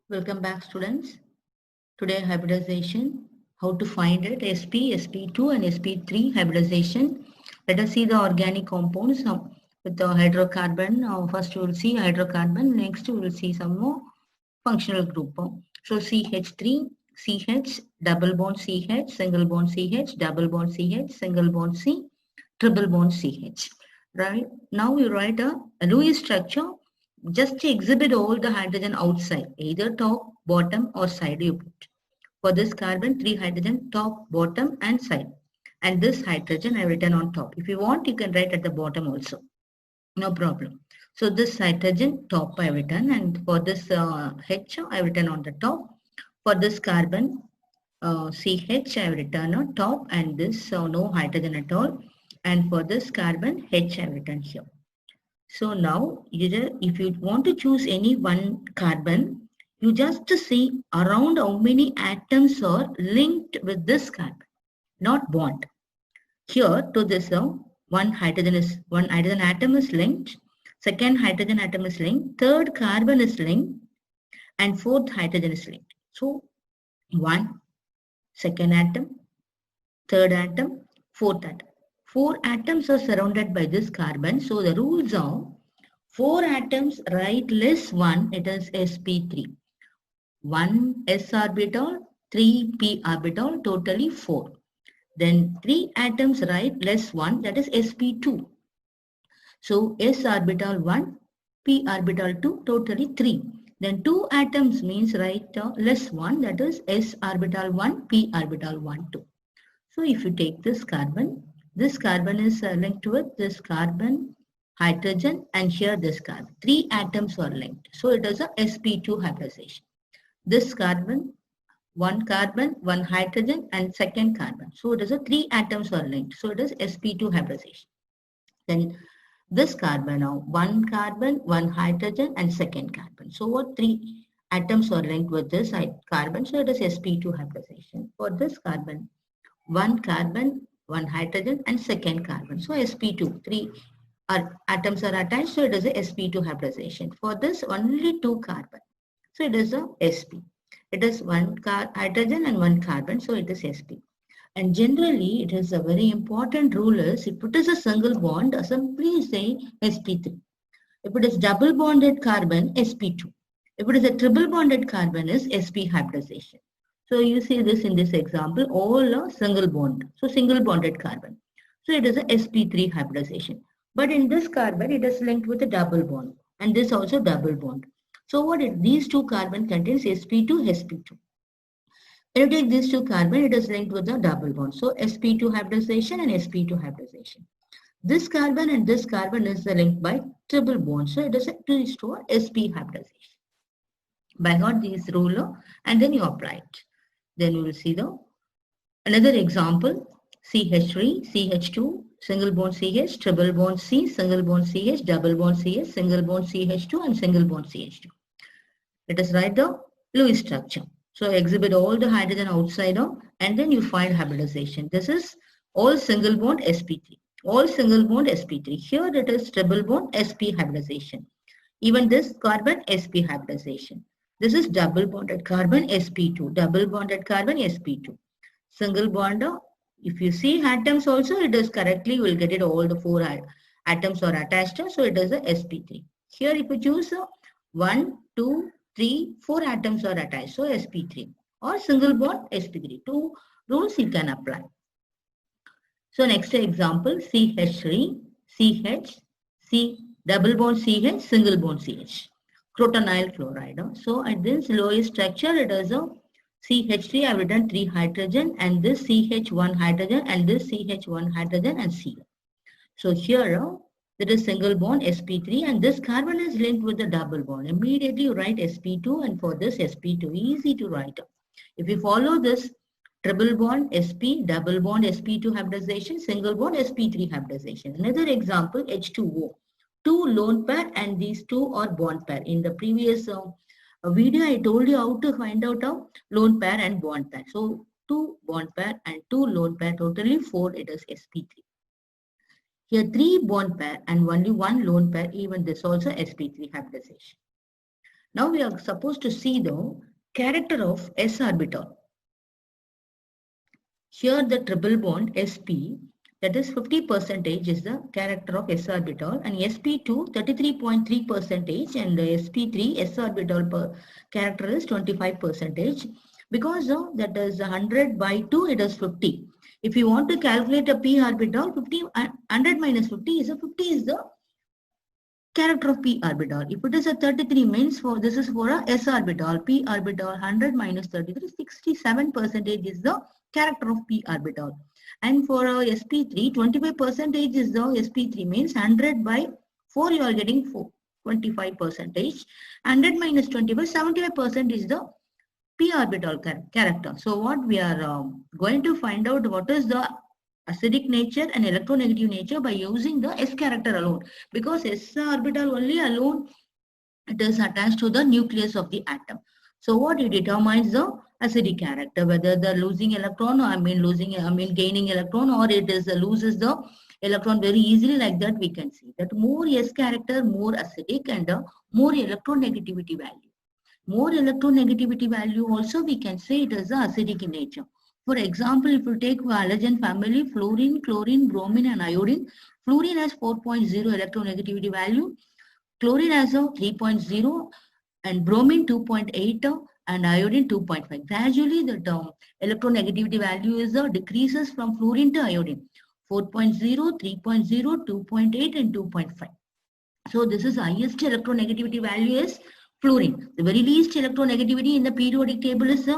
Welcome back, students. Today, hybridization, how to find it, sp2 and sp3 hybridization. Let us see the organic compounds with the hydrocarbon. First, we will see hydrocarbon. Next, we will see some more functional group. So, CH3, CH, double bond CH, single bond CH, double bond CH, single bond C, triple bond CH. Right? Now, we write a Lewis structure just to exhibit all the hydrogen outside, either top, bottom or side you put. For this carbon, 3 hydrogen top, bottom and side. And this hydrogen I written on top. If you want, you can write at the bottom also. No problem. So this hydrogen top I written, and for this H I written on the top. For this carbon CH I have written on top, and this no hydrogen at all. And for this carbon H I have written here. So now, if you want to choose any one carbon, you just see around how many atoms are linked with this carbon, not bond. Here to this, one hydrogen atom is linked, second hydrogen atom is linked, third carbon is linked, and fourth hydrogen is linked. So one, second atom, third atom, fourth atom. 4 atoms are surrounded by this carbon. So the rules are 4 atoms right less 1, it is sp3. 1 s orbital, 3 p orbital, totally 4. Then 3 atoms right less 1, that is sp2. So s orbital 1, p orbital 2, totally 3. Then 2 atoms means right less 1, that is s orbital 1, p orbital 1, 2. So if you take this carbon is linked with this carbon, hydrogen, and here this carbon. 3 atoms are linked. So it is a sp2 hybridization. This carbon, one hydrogen, and second carbon. So it is a 3 atoms are linked. So it is sp2 hybridization. Then this carbon now, one carbon, one hydrogen, and second carbon. So what 3 atoms are linked with this carbon? So it is sp2 hybridization. For this carbon, one carbon, one hydrogen, and second carbon. So sp2, 3 atoms are attached, so it is a sp2 hybridization. For this, only 2 carbon. So it is a sp. It is one hydrogen and one carbon, so it is sp. And generally, it is a very important rule is if it is a single bond, simply say sp3. If it is double bonded carbon, sp2. If it is a triple bonded carbon, is sp hybridization. So you see this in this example, all a single bond. So single bonded carbon. So it is a sp3 hybridization. But in this carbon, it is linked with a double bond. And this also double bond. So what these two carbon contains sp2, sp2. When you take these two carbon, it is linked with a double bond. So sp2 hybridization and sp2 hybridization. This carbon and this carbon is linked by triple bond. So it is a 2:4 sp hybridization. By got these rule and then you apply it. Then we will see the another example, CH3, CH2, single bond CH, triple bond C, single bond CH, double bond CH, single bond CH2 and single bond CH2. Let us write the Lewis structure. So exhibit all the hydrogen outside and then you find hybridization. This is all single bond sp3. All single bond sp3. Here it is triple bond sp hybridization. Even this carbon sp hybridization. This is double bonded carbon sp2, double bonded carbon sp2. Single bond, if you see atoms also, it is correctly, you will get it all the 4 atoms are attached, so it is a sp3. Here if you choose 1, 2, 3, 4 atoms are attached, so sp3 or single bond sp3. 2 rules you can apply. So next example, CH3, CH, C, double bond CH, single bond CH. Crotonyl chloride. So at this Lewis structure, it is a CH3, I have written 3 hydrogen and this CH1 hydrogen and this CH1 hydrogen and Cl. So here there is single bond sp3 and this carbon is linked with the double bond. Immediately you write sp2 and for this sp2, easy to write. If you follow this triple bond sp, double bond sp2 hybridization, single bond sp3 hybridization. Another example, H2O. 2 lone pair and these 2 are bond pair. In the previous video, I told you how to find out a lone pair and bond pair. So 2 bond pair and 2 lone pair, totally 4, it is sp3. Here 3 bond pair and only 1 lone pair, even this also sp3 hybridization. Now we are supposed to see the character of s orbital. Here the triple bond sp, that is 50% is the character of s orbital, and sp2 33.3% and the sp3 s orbital character is 25%. Because that is 100 by 2, it is 50. If you want to calculate a p orbital, 100 minus 50 is a 50 is the character of p orbital. If it is a 33 means for this is for a s orbital, p orbital 100 minus 33, 67% is the character of p orbital. And for a sp3, 25% is the sp3 means 100 by 4 you are getting 25%. 100 minus 25, 75% is the p orbital character. So what we are going to find out what is the acidic nature and electronegative nature by using the s character alone, because s orbital only alone it is attached to the nucleus of the atom. So what it determines the acidic character, whether the losing electron, gaining electron, or it is loses the electron very easily. Like that we can see that more s character, more acidic, and more electronegativity value. More electronegativity value also we can say it is acidic in nature. For example, if you take halogen family, fluorine, chlorine, bromine and iodine, fluorine has 4.0 electronegativity value, chlorine has a 3.0 and bromine 2.8 and iodine 2.5. Gradually the electronegativity value is decreases from fluorine to iodine, 4.0, 3.0, 2.8 and 2.5. So this is highest electronegativity value is fluorine. The very least electronegativity in the periodic table is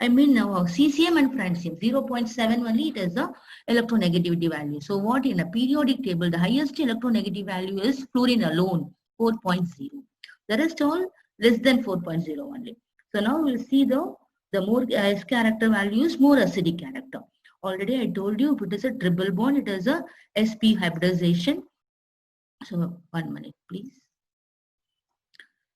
cesium and francium, 0.7 only it is the electronegativity value. So what in a periodic table, the highest electronegative value is fluorine alone, 4.0. The rest all less than 4.0 only. So now we'll see the more S character value is more acidic character. Already I told you if it is a triple bond, it is a sp hybridization. So 1 minute please.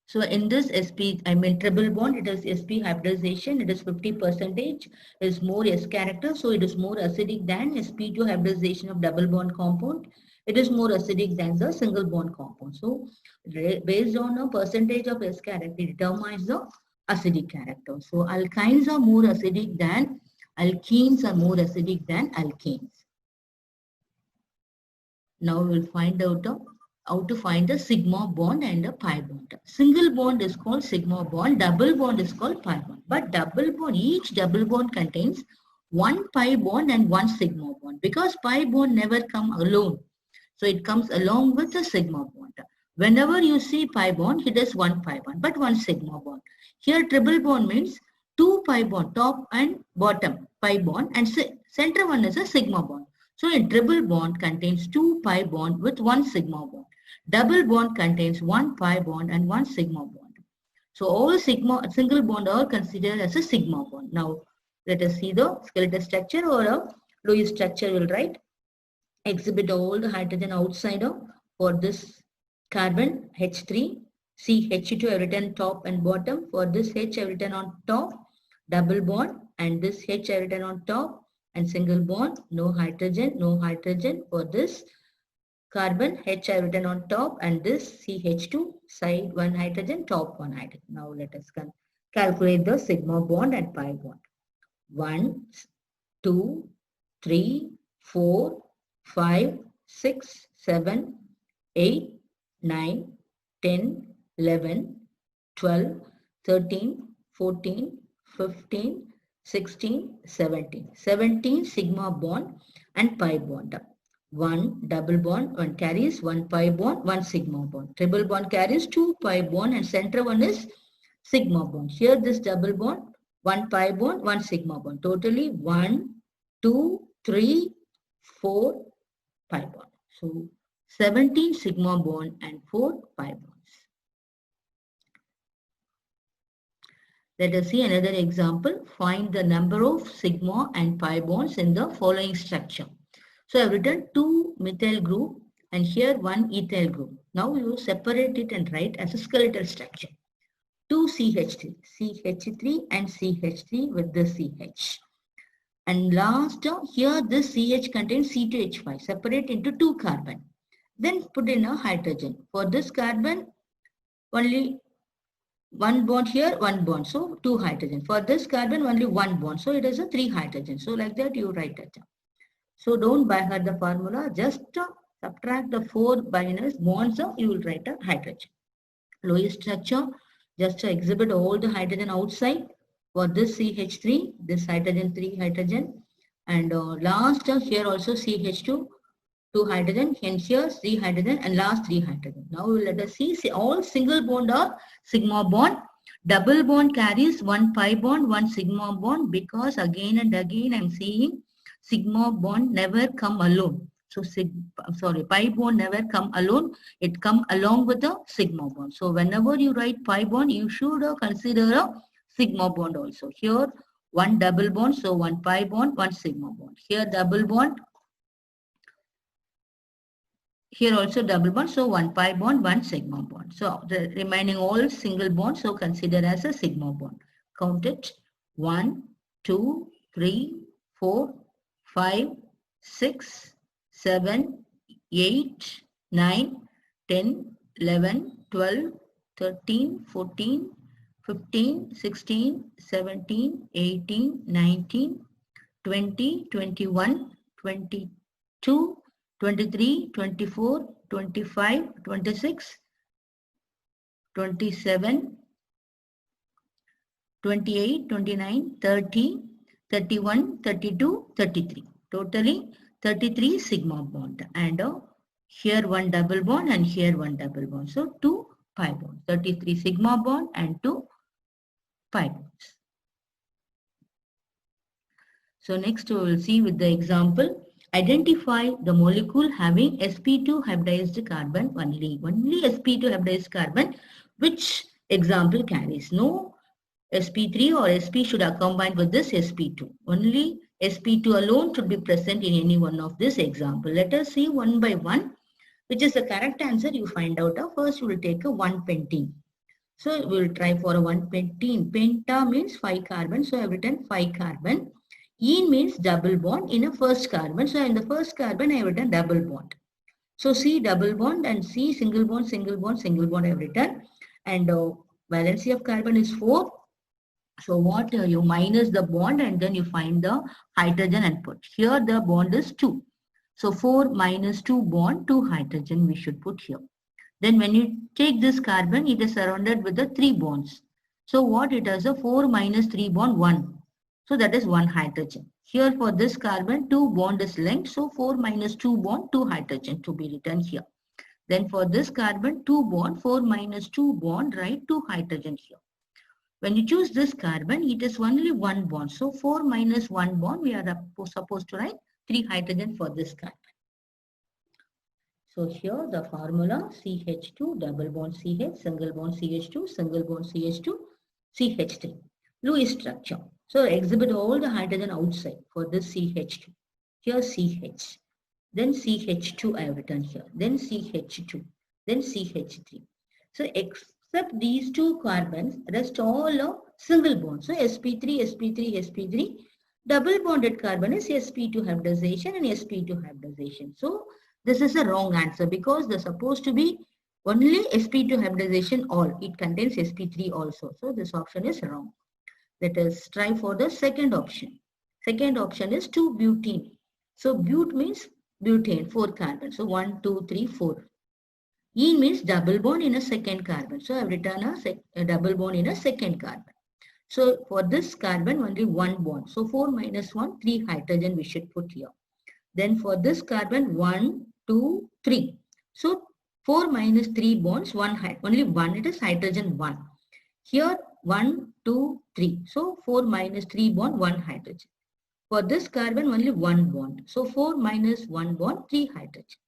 So in this triple bond, it is sp hybridization, it is 50%, is more S character, so it is more acidic than sp2 hybridization of double bond compound. It is more acidic than the single bond compound. So based on a percentage of S character, it determines the acidic character. So alkynes are more acidic than alkenes, are more acidic than alkanes. Now we'll find out how to find the sigma bond and a pi bond. Single bond is called sigma bond, double bond is called pi bond. But double bond, each double bond contains one pi bond and one sigma bond, because pi bond never come alone. So it comes along with the sigma bond. Whenever you see pi bond, it is one pi bond, but one sigma bond. Here triple bond means two pi bond, top and bottom pi bond, and center one is a sigma bond. So a triple bond contains two pi bond with one sigma bond. Double bond contains one pi bond and one sigma bond. So all single bond are considered as a sigma bond. Now let us see the skeletal structure, or a Lewis structure will write. Exhibit all the hydrogen outside for this carbon H3, CH2 I've written top and bottom. For this H I've written on top, double bond, and this H I've written on top, and single bond, no hydrogen for this carbon H I've written on top, and this CH2 side one hydrogen, top one hydrogen. Now let us calculate the sigma bond and pi bond. 1, 2, 3, 4, 5, 6, 7, 8, 9, 10, 11, 12, 13, 14, 15, 16, 17. 17 sigma bond and pi bond. 1 double bond, 1 carries 1 pi bond, 1 sigma bond. Triple bond carries 2 pi bond, and center one is sigma bond. Here this double bond, 1 pi bond, 1 sigma bond. Totally 1, 2, 3, 4 pi bond. So 17 sigma bond and 4 pi bonds. Let us see another example. Find the number of sigma and pi bonds in the following structure. So I have written 2 methyl group and here 1 ethyl group. Now we will separate it and write as a skeletal structure. 2 CH3, CH3 and CH3 with the CH. And last here this CH contains C2H5, separate into 2 carbon. Then put in a hydrogen. For this carbon only one bond here, one bond. So 2 hydrogen. For this carbon, only one bond. So it is a 3 hydrogen. So like that, you write it down. So don't by heart the formula. Just subtract the 4 binary bonds. You will write a hydrogen. Lowest structure. Just to exhibit all the hydrogen outside. For this CH3, this hydrogen 3 hydrogen. And last here also CH2. 2 hydrogen, hence here 3 hydrogen and last 3 hydrogen. Now let us see all single bond or sigma bond. Double bond carries one pi bond, one sigma bond, because again and again I'm seeing sigma bond never come alone. So pi bond never come alone. It come along with the sigma bond. So whenever you write pi bond, you should consider a sigma bond also. Here one double bond, so one pi bond, one sigma bond. Here double bond. Here also double bond, so one pi bond, one sigma bond. So the remaining all single bonds, so consider as a sigma bond. Count it. 1, 2, 3, 4, 5, 6, 7, 8, 9, 10, 11, 12, 13, 14, 15, 16, 17, 18, 19, 20, 21, 22, 23, 24, 25, 26, 27, 28, 29, 30, 31, 32, 33. Totally 33 sigma bond. And here one double bond and here one double bond. So 2 pi bonds. 33 sigma bond and 2 pi bonds. So next we will see with the example. Identify the molecule having sp2 hybridized carbon only. Only sp2 hybridized carbon. Which example carries? No sp3 or sp should have combined with this sp2. Only sp2 alone should be present in any one of this example. Let us see one by one. Which is the correct answer you find out. First we will take a 1-pentene. So we will try for a 1-pentene. Penta means 5 carbon. So I have written 5 carbon. Ene means double bond in a first carbon. So in the first carbon, I have written double bond. So C double bond and C single bond, single bond, single bond I have written. And valency of carbon is 4. So what you minus the bond and then you find the hydrogen and put. Here the bond is 2. So 4 minus 2 bond, 2 hydrogen we should put here. Then when you take this carbon, it is surrounded with the 3 bonds. So what it has a 4 minus 3 bond, 1. So that is 1 hydrogen. Here for this carbon, 2 bond is linked. So 4 minus 2 bond, 2 hydrogen to be written here. Then for this carbon, 2 bond, 4 minus 2 bond, write 2 hydrogen here. When you choose this carbon, it is only 1 bond. So 4 minus 1 bond, we are supposed to write 3 hydrogen for this carbon. So here the formula CH2 double bond CH, single bond CH2, single bond CH2, CH3. Lewis structure. So exhibit all the hydrogen outside for this CH2. Here CH. Then CH2 I have written here. Then CH2. Then CH3. So except these 2 carbons, rest all are single bonds. So sp3, sp3, sp3. Double bonded carbon is sp2 hybridization and sp2 hybridization. So this is a wrong answer because they're supposed to be only sp2 hybridization all. It contains sp3 also. So this option is wrong. Let us try for the second option. Second option is 2-butene. So but means butane, 4 carbon. So 1, 2, 3, 4. Ene means double bond in a second carbon. So I have written a double bond in a second carbon. So for this carbon only 1 bond. So 4 minus 1, 3 hydrogen we should put here. Then for this carbon 1, 2, 3. So 4 minus 3 bonds, only 1, it is hydrogen 1. Here 1, 2, 3. So 4 minus 3 bond, 1 hydrogen. For this carbon only 1 bond. So 4 minus 1 bond, 3 hydrogen.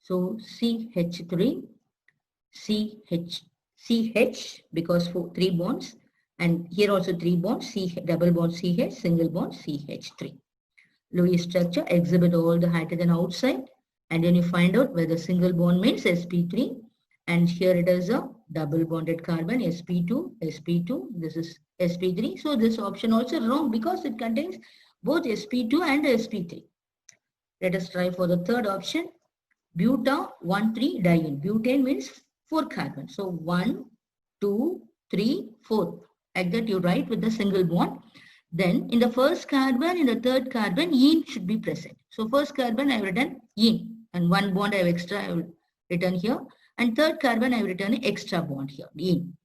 So CH3, CH because 3 bonds, and here also 3 bonds, double bond CH, single bond CH3. Lewis structure, exhibit all the hydrogen outside, and then you find out whether single bond means sp3, and here it is a double bonded carbon sp2, sp2, this is sp3. So this option also wrong because it contains both sp2 and sp3. Let us try for the third option. Buta 1,3-diene. Butane means 4 carbon. So 1, 2, 3, 4. Like that you write with the single bond. Then in the first carbon, in the third carbon, ene should be present. So first carbon I have written ene and one bond I have extra I will written here. And third carbon I have written an extra bond here, ene.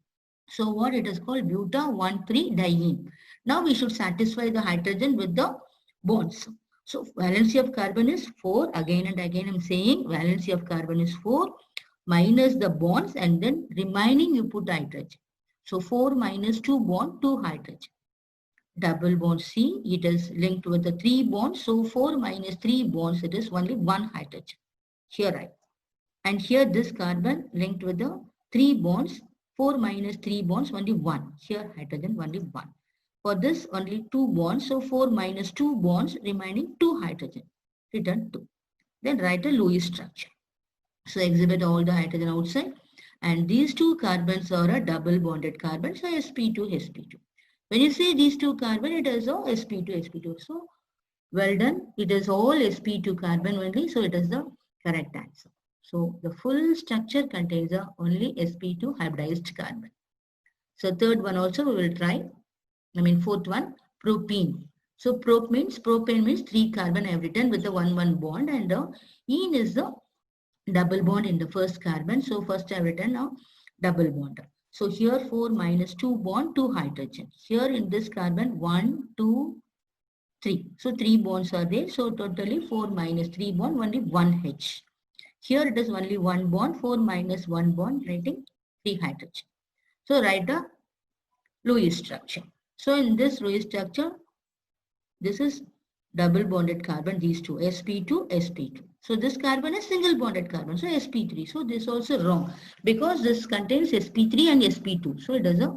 So what it is called buta 1,3-diene. Now we should satisfy the hydrogen with the bonds. So valency of carbon is 4. Again and again I'm saying valency of carbon is 4 minus the bonds and then remaining you put hydrogen. So 4 minus 2 bond, 2 hydrogen. Double bond C, it is linked with the 3 bonds. So 4 minus 3 bonds, it is only 1 hydrogen. Here I. And here this carbon linked with the 3 bonds. 4 minus 3 bonds, only 1. Here hydrogen, only 1. For this, only 2 bonds. So 4 minus 2 bonds, remaining 2 hydrogen. Written 2. Then write a Lewis structure. So exhibit all the hydrogen outside. And these 2 carbons are a double bonded carbon. So sp2, sp2. When you say these 2 carbon, it is all sp2, sp2. So well done. It is all sp2 carbon only. So it is the correct answer. So the full structure contains only sp2 hybridized carbon. So third one also we will try. Fourth one, propene. So propane means 3 carbon I have written with the 1-1 bond, and ene is the double bond in the first carbon. So first I have written now double bond. So here 4 minus 2 bond, 2 hydrogen. Here in this carbon 1, 2, 3. So 3 bonds are there. So totally 4 minus 3 bond, only 1 H. Here it is only 1 bond, 4 minus 1 bond, writing 3 hydrogen. So write the Lewis structure. So in this Lewis structure, this is double bonded carbon, these two, sp2, sp2. So this carbon is single bonded carbon, so sp3. So this also wrong because this contains sp3 and sp2. So it is a